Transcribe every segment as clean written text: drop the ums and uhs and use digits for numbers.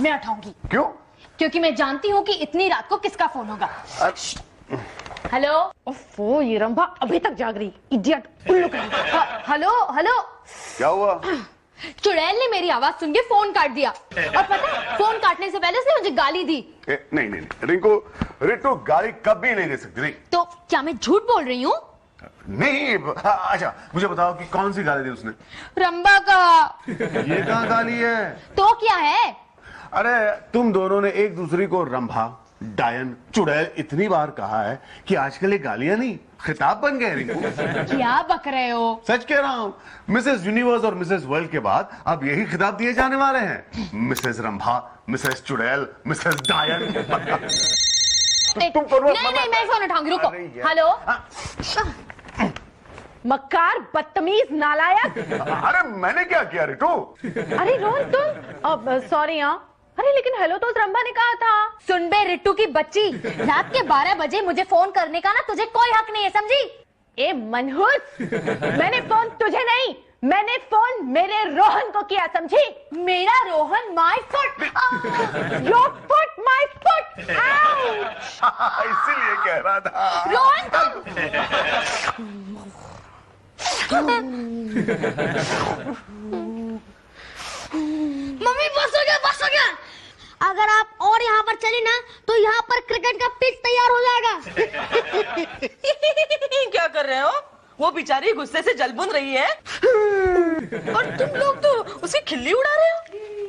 मैं उठाऊंगी। क्यों? क्योंकि मैं जानती हूँ कि इतनी रात को किसका फोन होगा। हेलो। ओफो, ये रंभा अभी तक जाग रही, इडियट, उल्लू कहीं। Hello hello. क्या हुआ? चुड़ैल ने मेरी आवाज सुन के फोन काट दिया, और पता है फोन काटने से पहले उसने मुझे गाली दी। नहीं नहीं रिंकू, रितु गाली कभी नहीं दे सकती। नहीं। तो क्या मैं झूठ बोल रही हूँ? नहीं। अच्छा मुझे बताओ कि कौन सी गाली दी उसने? रंभा का। ये कहाँ गाली है? तो क्या है? अरे तुम दोनों ने एक दूसरे को रंभा, डायन, चुड़ैल इतनी बार कहा है कि आजकल ये गालियां नहीं खिताब बन गए। रिंकू क्या बक रहे हो? सच कह रहा हूँ, मिसेस यूनिवर्स और मिसेस वर्ल्ड के बाद अब यही खिताब दिए जाने वाले हैं। मिसेस रंभा, मिसेस चुड़ैल, मिसेस डायन। नहीं मैं फोन उठाऊंगी, रुको। हेलो। मक्कार, बदतमीज, नालायक। अरे मैंने क्या किया रितु? अरे रोहन तुम, अब सॉरी। हाँ, अरे लेकिन हेलो तो उस रंभा ने कहा था। सुन बे रिट्टू की बच्ची, रात के 12 बजे मुझे फोन करने का ना तुझे कोई हक नहीं है, समझी? ए मनहूस, मैंने फोन तुझे नहीं, मैंने फोन मेरे रोहन को किया, समझी? मेरा Rohan my foot. Your foot my foot. इसीलिए कह रहा था। रोहन मम्मी बस हो गया। अगर आप और यहाँ पर चले ना तो यहाँ पर क्रिकेट का पिच तैयार हो जाएगा। क्या कर रहे हो? वो बेचारी गुस्से से जल बुन रही है और तुम लोग तो उसकी खिल्ली उड़ा रहे हो।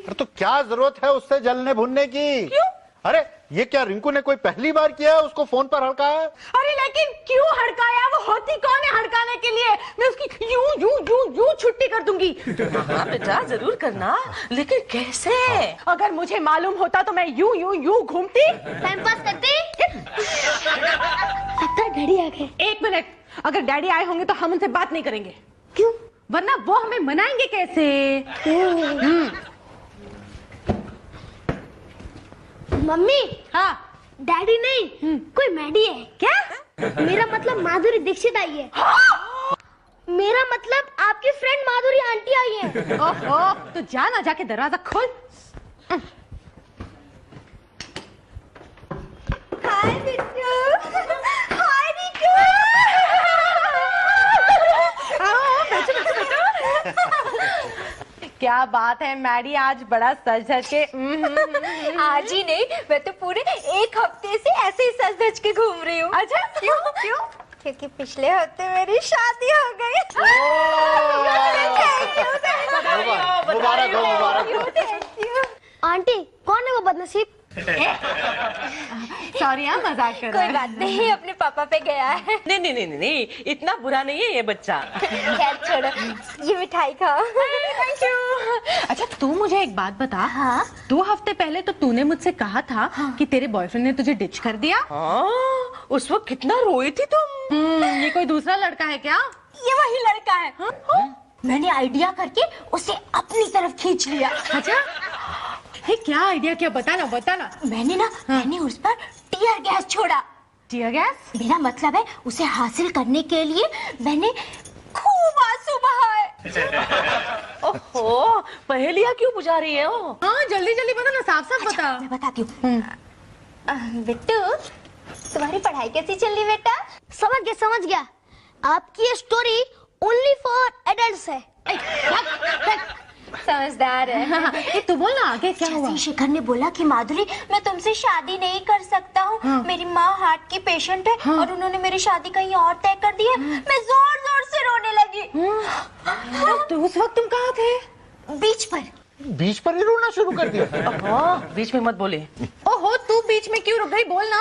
अरे तो क्या जरूरत है उससे जलने भुनने की? क्यों? अरे ये क्या रिंकू ने कोई पहली बार किया है उसको फोन पर हड़काया? अरे लेकिन क्यों हड़काया? वो होती कौन है हड़काने के लिए? मैं उसकी यूं यूं यूं यूं छुट्टी कर दूंगी। हाँ बेटा जरूर करना, लेकिन कैसे? अगर मुझे मालूम होता तो मैं यूं यूं यूं घूमती, टाइम पास करते। लगता है डैडी आ गए। एक मिनट, अगर डैडी आए होंगे तो हम उनसे बात नहीं करेंगे। क्यों? वरना वो हमें मनाएंगे कैसे? मम्मी। हाँ। डैडी नहीं, कोई मैडी है। क्या? मेरा मतलब माधुरी दीक्षित आई है। मेरा मतलब आपकी फ्रेंड माधुरी आंटी आई है। ओहो, तो जाना, जाके दरवाजा खोल। हाय बिट्टू। हाय बिट्टू। क्या बात है मैडी, आज बड़ा सज धज के। आज ही नहीं, मैं तो पूरे एक हफ्ते से ऐसे ही सज धज के घूम रही हूँ। अच्छा, क्यों क्यों? क्योंकि पिछले हफ्ते मेरी शादी हो गई। मुबारक हो, मुबारक हो। आंटी कौन है वो बदनसीब? सॉरी, हाँ मजाक कर रहा कोई है। बात नहीं, अपने पापा पे गया है। नहीं, इतना बुरा नहीं है ये बच्चा। खैर छोड़ो, ये मिठाई खाओ। Thank you. अच्छा तू मुझे एक बात बता। हाँ? 2 हफ्ते पहले तो तूने मुझसे कहा था कि तेरे बॉयफ्रेंड ने तुझे डिच कर दिया। हाँ, उस वक्त कितना रोई थी तुम। ये कोई दूसरा लड़का है क्या? ये वही लड़का है। हाँ? मैंने आइडिया करके उसे अपनी तरफ खींच लिया। अच्छा, हे क्या आइडिया, क्या बताना बताना। मैंने उस पर टीयर गैस छोड़ा। Tear gas? मेरा मतलब है उसे हासिल करने के लिए मैंने खूब आंसू बहाए। ओहो, पहेलियां क्यों बुझा रही है वो? हाँ जल्दी जल्दी बता ना, साफ साफ बता। मैं बताती हूँ। बिट्टू, तुम्हारी पढ़ाई कैसी चल रही बेटा? समझ गया। आपकी ये स्टोरी ओनली फॉर एडल्ट्स है। समझदार है। तू बोल ना आगे क्या हुआ? शेखर ने बोला कि माधुरी मैं तुमसे शादी नहीं कर सकता हूँ। मेरी माँ हार्ट की पेशेंट है और उन्होंने मेरी शादी कहीं और तय कर दी है। मैं जोर जोर से रोने लगी। तो उस वक्त तुम कहाँ थे? बीच पर। बीच पर ही रोना शुरू कर दिया? बीच में मत बोले। ओहो, तू बीच में क्यों रुक गई, बोल ना।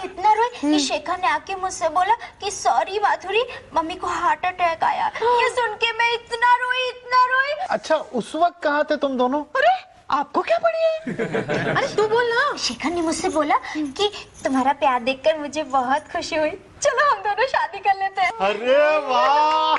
इतना रोई कि शेखर ने आके मुझसे बोला कि सॉरी माधुरी, मम्मी को हार्ट अटैक आया। ये सुन के मैं इतना रोई। अच्छा उस वक्त कहाँ थे तुम दोनों? अरे आपको क्या पड़ी है? अरे तू बोल ना। शेखर ने मुझसे बोला कि तुम्हारा प्यार देखकर मुझे बहुत खुशी हुई, चलो हम दोनों शादी कर लेते हैं। अरे वाह।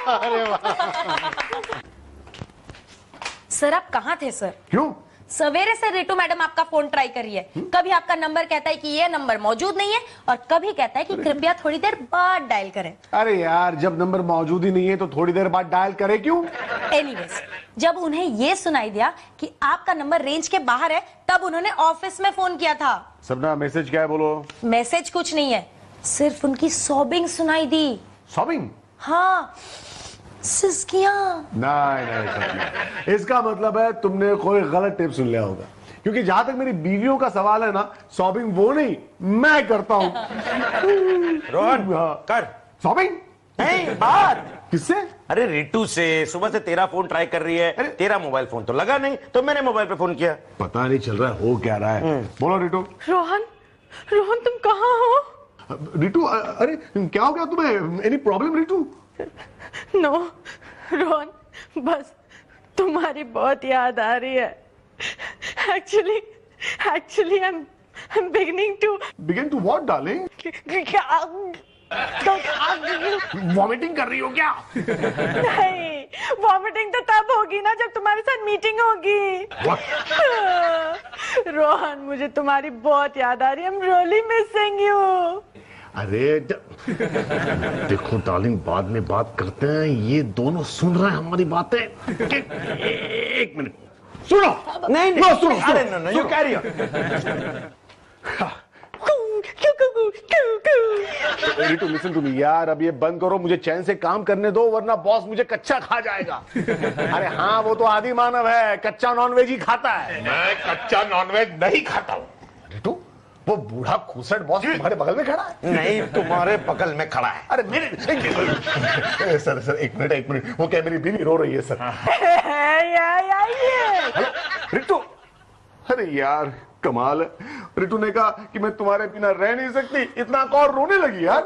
सर आप कहाँ थे सर? क्यों? सवेरे से रितु मैडम आपका फोन ट्राई करी है। कभी आपका नंबर कहता है कि ये नंबर मौजूद नहीं है और कभी कहता है कि कृपया थोड़ी देर बाद डायल करें। अरे यार, जब नंबर मौजूद ही नहीं है तो थोड़ी देर बाद डायल करे क्यों? एनीवेज, जब उन्हें ये सुनाई दिया कि आपका नंबर रेंज के बाहर है तब उन्होंने ऑफिस में फोन किया था। सपना, मैसेज क्या है बोलो? मैसेज कुछ नहीं है, सिर्फ उनकी सॉबिंग सुनाई दी। सॉबिंग? हाँ, सिसकियां। नहीं, इसका मतलब है तुमने कोई गलत टिप सुन लिया होगा, क्योंकि जहां तक मेरी बीवियों का सवाल है ना, सॉबिंग वो नहीं मैं करता हूँ। रोहन कर सॉबिंग नहीं बात किससे? अरे रितु से। सुबह से तेरा फोन ट्राई कर रही है, तेरा मोबाइल फोन तो लगा नहीं, तो मैंने मोबाइल पे फोन किया। पता नहीं चल रहा है हो क्या रहा है। बोलो रितु। रोहन, रोहन तुम कहाँ हो? रितु, अरे क्या हो गया तुम्हें? Any problem Ritu? No Rohan, बस तुम्हारी बहुत याद आ रही है। Actually I am beginning to what darling? Vomiting कर रही हो क्या? नहीं, वॉमिटिंग तो तब होगी ना जब तुम्हारे साथ मीटिंग होगी। रोहन, मुझे तुम्हारी बहुत याद आ रही है। I am really missing you. अरे देखो डार्लिंग, बाद में बात करते हैं, ये दोनों सुन रहे हैं हमारी बातें। एक मिनट सुनो। नहीं नो, सुनो, अरे no, you carry on. Ritu listen to me यार, अब ये बंद करो, मुझे चैन से काम करने दो, वरना बॉस मुझे कच्चा खा जाएगा। अरे हाँ, वो तो आदि मानव है, कच्चा नॉनवेज ही खाता है। मैं कच्चा नॉनवेज नहीं खाता हूँ। रितु, वो बूढ़ा खूसट बॉस तुम्हारे बगल में खड़ा है? नहीं, तुम्हारे बगल में खड़ा है। अरे मेरे सर एक मिनट, वो क्या मेरी बीवी रो रही है सर? हेलो रितु। अरे यार कमाल है, रितु ने कहा कि मैं तुम्हारे बिना रह नहीं सकती, इतना कौन रोने लगी यार।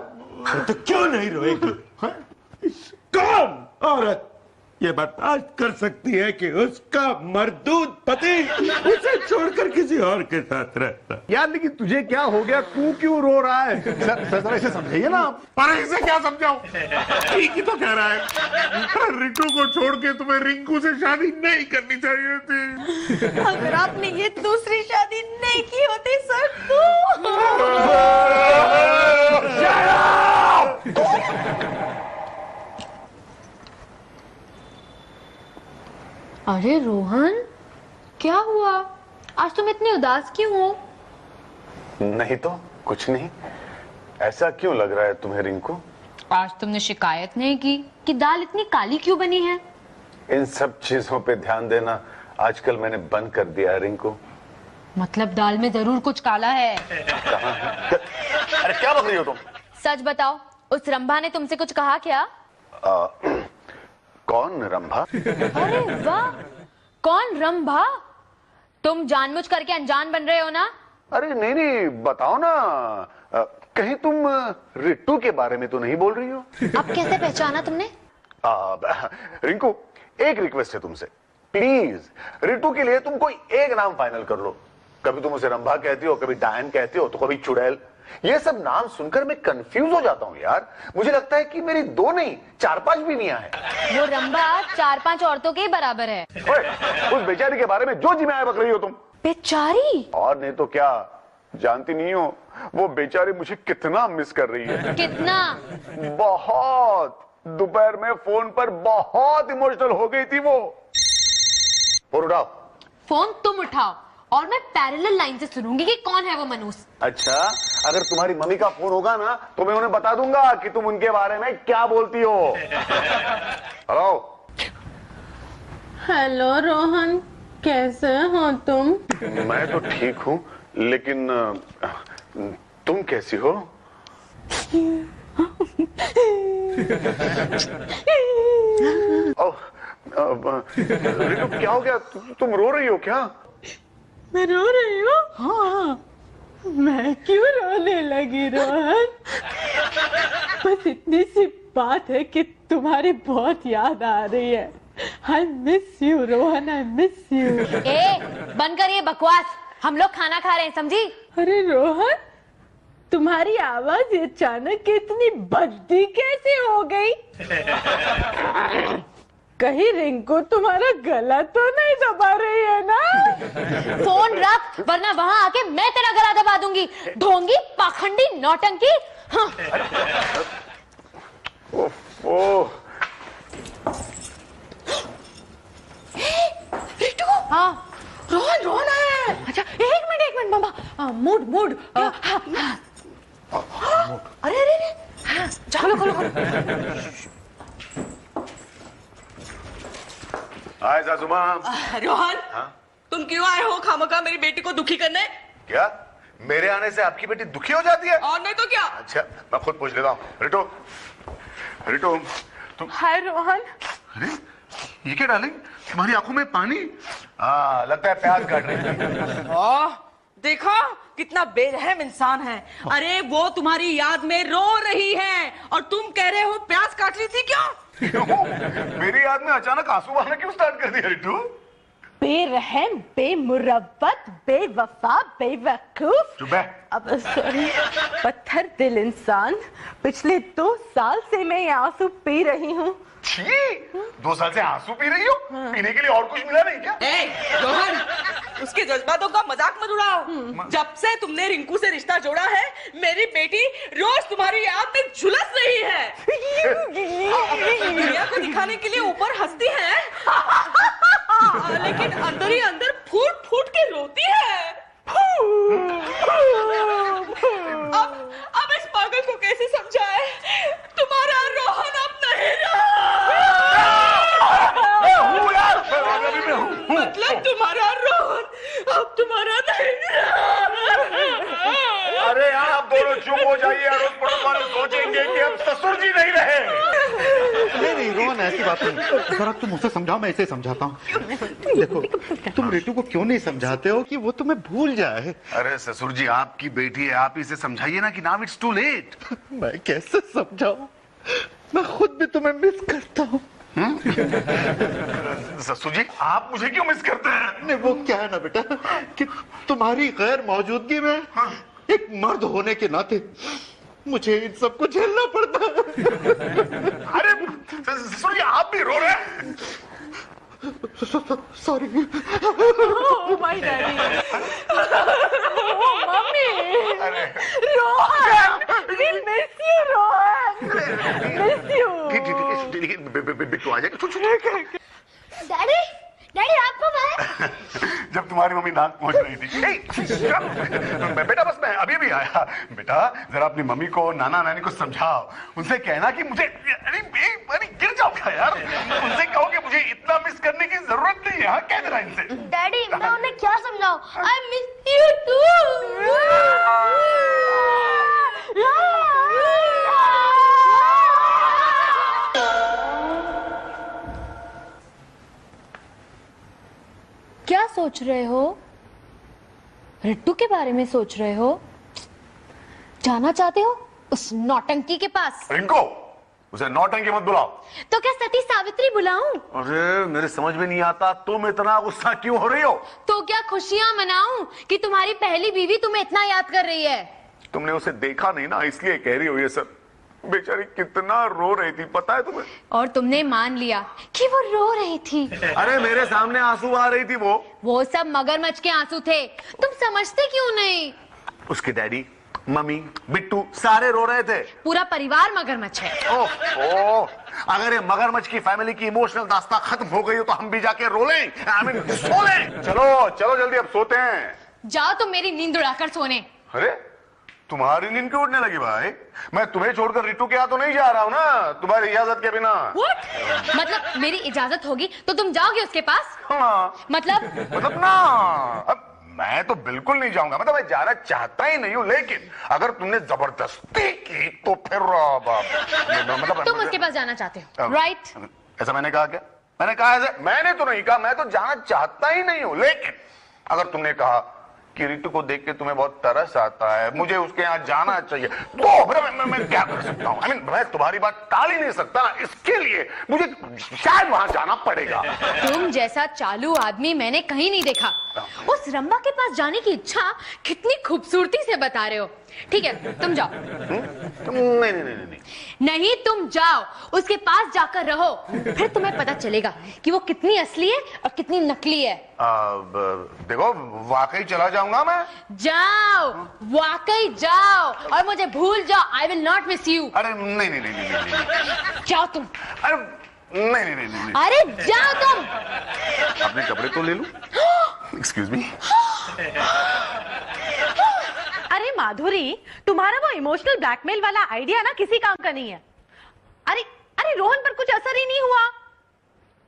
तो क्यों नहीं रोएगी? कौन औरत ये बर्दाश्त कर सकती है कि उसका मर्दूद पति उसे छोड़कर किसी और के साथ रहता? यार लेकिन तुझे क्या हो गया, तू क्यों रो रहा है? सर इसे समझाइए ना आप। पर इसे क्या समझाऊं? ठीक ही तो कह रहा है। रितु को छोड़ के तुम्हें रिंकू से शादी नहीं करनी चाहिए थी। अगर आपने ये दूसरी शादी नहीं की होती सर तो। अरे रोहन, क्या हुआ? आज तुम इतने उदास क्यों हो? नहीं तो कुछ नहीं। ऐसा क्यों लग रहा है तुम्हें रिंकू? आज तुमने शिकायत नहीं की कि दाल इतनी काली क्यों बनी है? इन सब चीजों पे ध्यान देना आजकल मैंने बंद कर दिया है रिंकू। मतलब दाल में जरूर कुछ काला है। कहाँ है? अरे क्या बक रही हो तुम? सच बताओ, उस रंभा ने तुमसे कुछ कहा क्या? कौन रंभा? अरे वाह, कौन रंभा? तुम जानबूझ करके अनजान बन रहे हो ना? अरे नहीं, बताओ ना। कहीं तुम रितु के बारे में तो नहीं बोल रही हो? अब कैसे पहचाना तुमने? रिंकू, एक रिक्वेस्ट है तुमसे, प्लीज रितु के लिए तुम कोई एक नाम फाइनल कर लो। कभी तुम उसे रंभा कहती हो, कभी डायन कहती हो, तो कभी चुड़ैल। ये सब नाम सुनकर मैं कंफ्यूज हो जाता हूँ यार। मुझे लगता है कि मेरी 2 नहीं 4-5 बीवियां हैं। वो रंभा 4-5 औरतों के बराबर है। उस बेचारी के बारे में जो जी में बक रही हो तुम। बेचारी? और नहीं तो क्या, जानती नहीं हो वो बेचारी मुझे कितना मिस कर रही है। कितना? बहुत। दोपहर में फोन पर बहुत इमोशनल हो गई थी वो। फोन उठाओ। फोन तुम उठाओ और मैं पैरेलल लाइन से सुनूंगी कि कौन है वो मनूस। अच्छा, अगर तुम्हारी मम्मी का फोन होगा ना तो मैं उन्हें बता दूंगा कि तुम उनके बारे में क्या बोलती हो। हेलो। हेलो रोहन, कैसे हो तुम? मैं तो ठीक हूँ, लेकिन तुम कैसी हो? रितु क्या हो गया? तुम रो रही हो क्या? मैं रो रही हूँ? हाँ। मैं क्यों रोने लगी रोहन? बस इतनी सी बात है कि तुम्हारी बहुत याद आ रही है। I miss you Rohan, I miss you। बंद करिए बकवास, हम लोग खाना खा रहे हैं, समझी? अरे रोहन, तुम्हारी आवाज अचानक इतनी भद्दी कैसे हो गई? कहीं रिंकू तुम्हारा गला तो नहीं दबा रही है ना? फोन रख, वरना वहां आके मैं तेरा गला दबा दूंगी। ढोंगी, पाखंडी, नौटंकी। हाँ। ओह रितु। हाँ। रोहन है। अच्छा, एक मिनट मामा। मूड। अरे। हाँ, खोलो। हाय सासू माँ। रोहन, हाँ? तुम क्यों आए हो खामखा मेरी बेटी को दुखी करने? क्या मेरे आने से आपकी बेटी दुखी हो जाती है? और नहीं तो क्या। अच्छा, मैं खुद पूछ लेता हूँ। रिटो तुम। हाय रोहन। अरे ये क्या डार्लिंग, तुम्हारी आंखों में पानी? हाँ, लगता है प्याज काट रही थी। देखा कितना बेरहम इंसान है। अरे वो तुम्हारी याद में रो रही है और तुम कह रहे हो प्याज काट रही थी क्या? मेरी याद में अचानक आंसू आना क्यों स्टार्ट कर दिया रिटू? बेरहम, बेमुरव्वत, बेवफा, बेवकूफ। चुप है। अब सॉरी, पत्थर दिल इंसान। पिछले 2 साल से मैं ये आंसू पी रही हूँ। 2 साल से आंसू पी रही हो? पीने के लिए और कुछ मिला नहीं क्या? रोहन, उसके जज्बातों का मजाक मत उड़ाओ। जब से तुमने रिंकू से रिश्ता जोड़ा है, मेरी बेटी रोज तुम्हारी याद में झुलस रही है। दुनिया को दिखाने के लिए ऊपर हंसती है, लेकिन अंदर ही अंदर फूट के रोती है। अब इस पागल को कैसे समझाए? तुम्हारा रोहन अब नहीं रहा। मतलब तुम्हारा रोहन अब तुम्हारा नहीं रहा। अरे यार, आप दोनों चुप हो जाइए। अड़ोस पड़ोस वाले सोचेंगे कि अब ससुर जी नहीं रहे। नहीं रोहन, ऐसी बात नहीं। जरा तुम उसे समझाओ, मैं इसे समझाता हूँ। देखो, तुम रितु को क्यों नहीं समझाते हो कि वो तुम्हें भूल जाए? अरे ससुर जी, आपकी बेटी है, आप इसे समझाइए ना कि नाउ इट्स टू लेट। मैं कैसे समझाऊं? मैं खुद भी तुम्हें मिस करता हूँ। ससुर जी, आप मुझे क्यों मिस करते हैं? नहीं, वो क्या है ना बेटा कि तुम्हारी गैर मौजूदगी में एक मर्द होने के नाते मुझे इन सबको झेलना पड़ता है। अरे ससुर जी, आप भी रो रहे हैं? Sorry. Oh my daddy. Mummy. Rohan, we miss you, Rohan. Miss you। ठीक है, बिट्टू आ जाएगा। डैडी आप कब आए? जब तुम्हारी मम्मी नाक पहुंच रही थी। बेटा बस मैं अभी भी आया। बेटा जरा अपनी मम्मी को, नाना नानी को समझाओ। उनसे कहना कि मुझे, अरे गिर जाऊंगा यार। उनसे कहो कि मुझे इतना मिस करने की जरूरत नहीं है। हाँ, कह देना इनसे। डैडी मैं उन्हें क्या समझाऊं? I miss you too। क्या सोच रहे हो? रिट्टू के बारे में सोच रहे हो? जाना चाहते हो उस नौटंकी के पास? रिंको, उसे नौटंकी मत बुलाओ। तो क्या सती सावित्री बुलाऊं? अरे मेरे समझ में नहीं आता, तुम इतना गुस्सा क्यों हो रही हो? तो क्या खुशियां मनाऊं कि तुम्हारी पहली बीवी तुम्हें इतना याद कर रही है? तुमने उसे देखा नहीं ना, इसलिए कह रही हो ये सब। बेचारी कितना रो रही थी, पता है तुम्हें? और तुमने मान लिया कि वो रो रही थी। अरे मेरे सामने आंसू आ रही थी। वो सब मगरमच्छ के आंसू थे। तुम समझते क्यों नहीं? उसके डैडी, मम्मी, बिट्टू सारे रो रहे थे। पूरा परिवार मगरमच्छ है। ओह, अगर ये मगरमच्छ की फैमिली की इमोशनल दास्तां खत्म हो गई हो तो हम भी जाके रो लें, सो लें। चलो जल्दी अब सोते हैं। जाओ तुम मेरी नींद उड़ाकर सोने। अरे तुम्हारी नींद क्यों उड़ने लगी भाई? मैं तुम्हें छोड़कर रितु के यहाँ तो नहीं जा रहा हूँ ना, तुम्हारी इजाजत के बिना। What? मतलब मेरी इजाजत होगी तो तुम जाओगे उसके पास? हाँ। मतलब ना, अब मैं तो बिल्कुल नहीं जाऊंगा। मतलब मैं जाना चाहता ही नहीं हूँ, लेकिन अगर तुमने जबरदस्ती की तो फिर मतलब तुम उसके पास जाना चाहते हो, राइट? ऐसा मैंने कहा क्या? मैंने कहा ऐसा? मैंने तो नहीं कहा, मैं तो जाना चाहता ही नहीं हूँ। लेकिन अगर तुमने कहा कि रितु को देख के तुम्हें बहुत तरस आता है, मुझे उसके यहाँ जाना चाहिए, तो मैं क्या कर सकता हूँ? मैं तुम्हारी बात टाल ही नहीं सकता ना, इसके लिए मुझे शायद वहां जाना पड़ेगा। तुम जैसा चालू आदमी मैंने कहीं नहीं देखा। उस रंभा के पास जाने की इच्छा कितनी खूबसूरती से बता रहे हो। ठीक है, तुम जाओ। नहीं, तुम जाओ, उसके पास जाकर रहो, फिर तुम्हें पता चलेगा कि वो कितनी असली है और कितनी नकली है। देखो, वाकई चला जाऊंगा मैं। जाओ, वाकई जाओ और मुझे भूल जाओ। I will not miss you. अरे नहीं। जाओ तुम। अरे नहीं। अरे जाओ तुम। अपने कपड़े तो ले लूं। Excuse me. अरे माधुरी, तुम्हारा वो इमोशनल ब्लैकमेल वाला आइडिया ना किसी काम का नहीं है। अरे रोहन पर कुछ असर ही नहीं हुआ।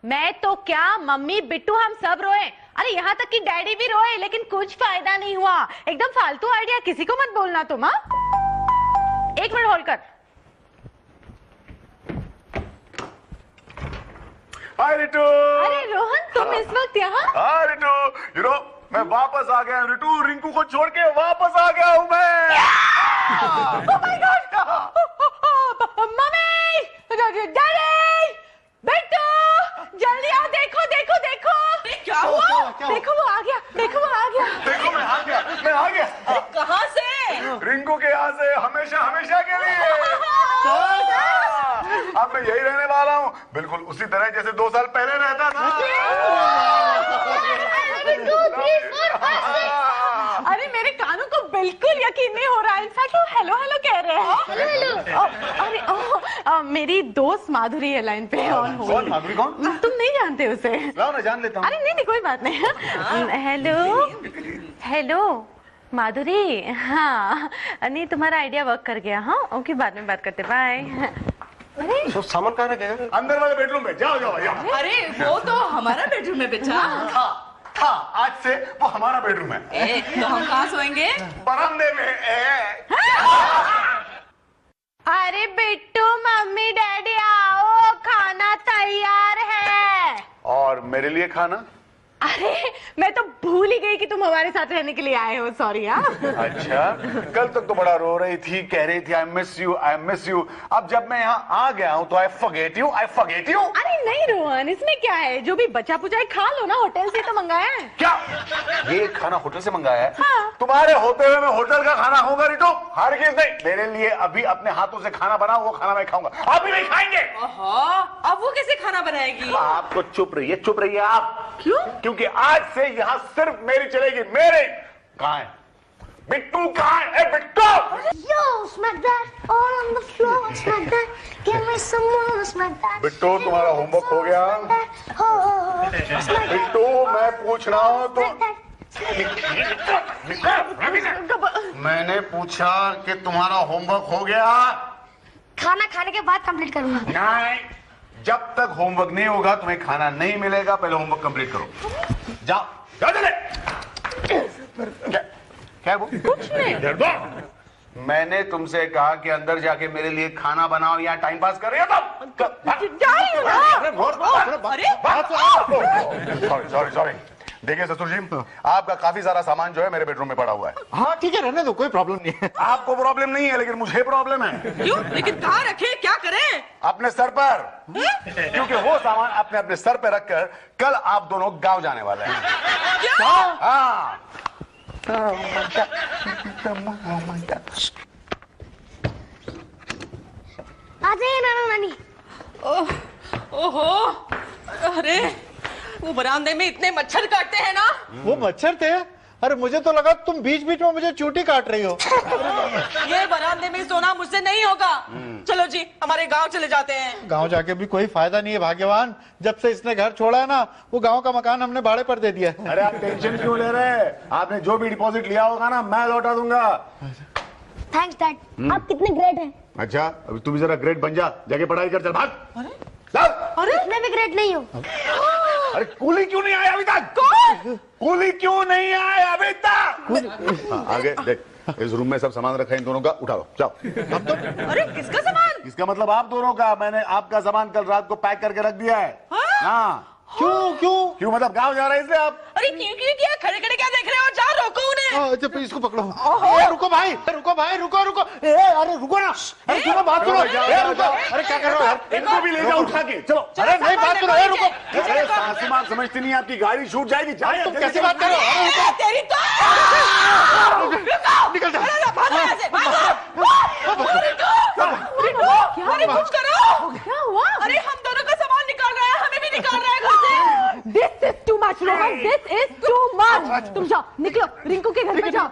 मैं तो क्या, मम्मी, बिट्टू, हम सब रोए। अरे यहाँ तक कि डैडी भी रोए, लेकिन कुछ फायदा नहीं हुआ। एकदम फालतू आइडिया, किसी को मत बोलना तुम। हाँ, 1 मिनट होल्ड कर। हाय रितु। अरे रोहन, तुम इस वक्त यहाँ? हाय रितु, यू नो मैं वापस आ गया रितु, रिंकू को छोड़ के वापस आ गया हूँ मैं। Oh my God! Mummy, daddy, Bittu, जल्दी आओ, देखो। क्या हुआ? देखो वो आ गया। देखो मैं आ गया। कहाँ से? रिंकू के यहाँ से, हमेशा के लिए। अब मैं यही रहने वाला हूँ, बिल्कुल उसी तरह जैसे 2 साल पहले रहता था। अरे मेरे कानों को बिल्कुल यकीन नहीं हो रहा है। इनफैक्ट वो हेलो कह रहे हैं। अरे मेरी दोस्त माधुरी है लाइन पे, ऑन हो। कौन माधुरी? कौन? तुम नहीं जानते उसे? लाओ ना, जान लेता हूँ। अरे नहीं, कोई बात नहीं। हेलो माधुरी। हाँ नहीं, तुम्हारा आइडिया वर्क कर गया। हाँ ओके, बाद में बात करते, बाय। अरे तो सामान कहाँ रख गया? अंदर वाले बेडरूम में। जाओ। अरे वो तो हमारा बेडरूम है बेटा। हाँ, आज से वो हमारा बेडरूम है। तो हम कहाँ सोएंगे? बरामदे में। अरे बिट्टू, मम्मी, डैडी आओ, खाना तैयार है। और मेरे लिए खाना? अरे मैं तो भूल ही गई कि तुम हमारे साथ रहने के लिए आए हो। सॉरी। अच्छा, कल तक तो बड़ा रो रही थी, कह रही थी आई मिस यू। अब जब मैं यहाँ आ गया हूँ तो आई फॉरगेट यू। अरे नहीं रोहन, इसमें क्या है, जो भी बचा पुचा है खा लो ना, होटल से तो मंगाया है। क्या ये खाना होटल से मंगाया है? हाँ। तुम्हारे होते हुए मैं होटल का खाना होगा रिटो? हर किस नहीं, मेरे लिए अभी अपने हाथों से खाना बनाओ, वो खाना मैं खाऊंगा। आप भी नहीं खाएंगे? अब वो कैसे खाना बनाएगी? आपको चुप रहिए आप। क्यों? क्योंकि आज से यहाँ सिर्फ मेरी चलेगी। मेरे कहाँ है बिट्टू? कहाँ है Bittu? Yo, smack that all on the floor, smack that. Give me some more, smack that. Bittu, तुम्हारा होमवर्क हो गया? बिट्टू, मैं पूछ रहा हूँ तो मैंने पूछा कि तुम्हारा होमवर्क हो गया? खाना खाने के बाद कंप्लीट करूंगा। नहीं, जब तक होमवर्क नहीं होगा तुम्हें खाना नहीं मिलेगा। पहले होमवर्क कंप्लीट करो। जाओ चले। क्या वो? कुछ नहीं। मैंने तुमसे कहा कि अंदर जाके मेरे लिए खाना बनाओ, यहाँ टाइम पास कर रही हो तुम? सॉरी। देखिए ससुर जी, आपका काफी सारा सामान जो है मेरे बेडरूम में पड़ा हुआ है। हाँ ठीक है, रहने दो, कोई प्रॉब्लम नहीं है। आपको प्रॉब्लम नहीं है, लेकिन मुझे प्रॉब्लम है। क्यों? लेकिन कहाँ रखे, क्या करें? अपने सर पर। क्योंकि वो सामान अपने सर पर रखकर कल आप दोनों गांव जाने वाले हैं। क्या? हाँ। आ जाइए नाना नानी। ओहो, अरे वो बरामदे में इतने मच्छर काटते हैं ना। वो मच्छर थे? अरे मुझे तो लगा तुम बीच बीच में मुझे चूटी काट रही हो। ये बरामदे में सोना मुझसे नहीं होगा। चलो जी, हमारे गांव चले जाते हैं। गांव जाके भी कोई फायदा नहीं है भाग्यवान। जब से इसने घर छोड़ा है ना, वो गांव का मकान हमने भाड़े पर दे दिया है। अरे आप टेंशन क्यों ले रहे हैं? आपने जो भी डिपॉजिट लिया होगा ना, मैं लौटा दूंगा। थैंक्स डैड, आप कितने ग्रेट हैं। अच्छा, अभी तू भी जरा ग्रेट बन जा, जाके पढ़ाई कर, चल भाग। अरे इतने भी ग्रेट नहीं हो। अरे कूली क्यों नहीं आया अभी तक? कौन? कूली क्यों नहीं आया अभी तक? आगे देख, इस रूम में सब सामान रखा है, इन दोनों का उठा लो, जाओ। हम तो अरे किसका सामान? इसका मतलब आप दोनों का। मैंने आपका सामान कल रात को पैक करके रख दिया है। हाँ। क्यों मतलब गाँव जा रहे हैं इसलिए आप? अरे क्यों क्या खड़े खड़े क्या देख रहे हो? जाओ रोको उन्हें। जब इसको पकड़ो। रुको भाई, रुको। अरे रुको ना, अरे सुनो बात सुनो। रुको, अरे क्या कर रहे हो यार? इनको भी ले जाओ उठा के, चलो। अरे नहीं बात सुनो, रुको। अरे सासू माँ समझती नहीं, आपकी गाड़ी छूट जाएगी। तुम कैसे बात कर रहे हो? तेरी तो निकल जा। अरे कुछ करो। क्या हुआ? अरे हम दोनों का सामान निकाल रहा है, हमें भी निकाल रहा है घर से। This is too much Rohan, this is too much. तुम जाओ, निकलो, रिंकू के घर पे जाओ।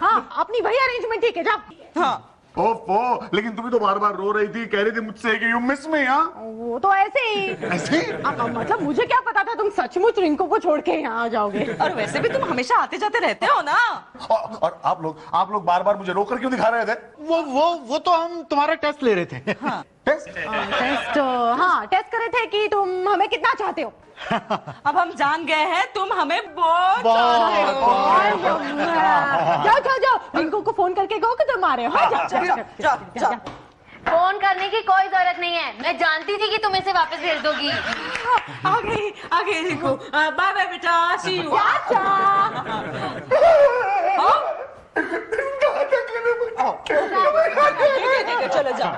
हाँ, अपनी वही अरेंजमेंट ठीक है, जाओ। हाँ ओफो, लेकिन तुम तो बार बार रो रही थी, कह रही थी मुझसे कि यू मिस मी। हाँ वो तो ऐसे ही। ऐसे? मतलब मुझे क्या पता था तुम सचमुच रिंकू को छोड़ के यहाँ आ जाओगे। और वैसे भी तुम हमेशा आते जाते रहते हो ना। और आप लोग बार बार मुझे रोकर क्यों दिखा रहे थे? वो तो हम तुम्हारा टेस्ट ले रहे थे। टेस्ट? टेस्ट, हाँ टेस्ट कर रहे थे कि तुम हमें कितना चाहते हो। अब हम जान गए हैं तुम हमें बहुत जाओ, रिंकू को फोन करके कहो कि तुम आ रहे हो। हाँ, जाओ। फोन करने की कोई जरूरत नहीं है, मैं जानती थी कि तुम इसे वापस भेज दोगी। आ गई रिंकू। बाय बाय बेटा, सी यू। चलो जाओ।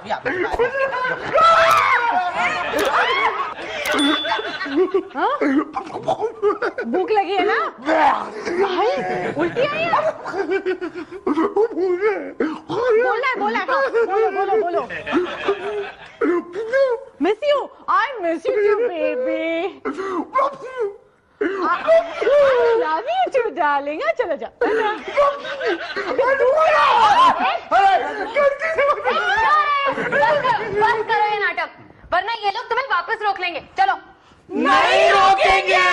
भूख लगी है ना भाई? उल्टी आई है? बोलो। Miss you, I miss you baby. Love you too darling. चलो जाओ। बंद करो ये नाटक, वरना ये लोग तुम्हें वापस रोक लेंगे। चलो। नहीं रोकेंगे।